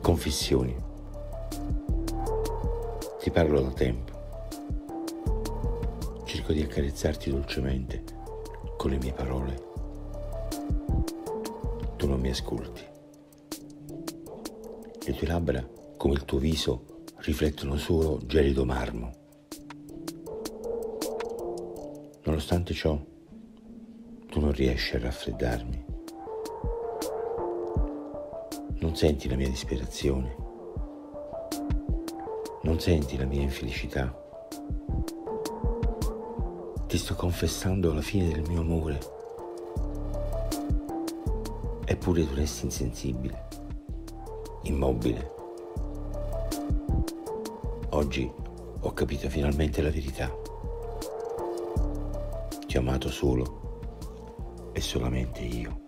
Confessioni. Ti parlo da tempo. Cerco di accarezzarti dolcemente con le mie parole. Tu non mi ascolti. Le tue labbra, come il tuo viso, riflettono solo gelido marmo. Nonostante ciò, tu non riesci a raffreddarmi. Non senti la mia disperazione. Non senti la mia infelicità. Ti sto confessando la fine del mio amore. Eppure tu resti insensibile, immobile. Oggi ho capito finalmente la verità. Ti ho amato solo e solamente io.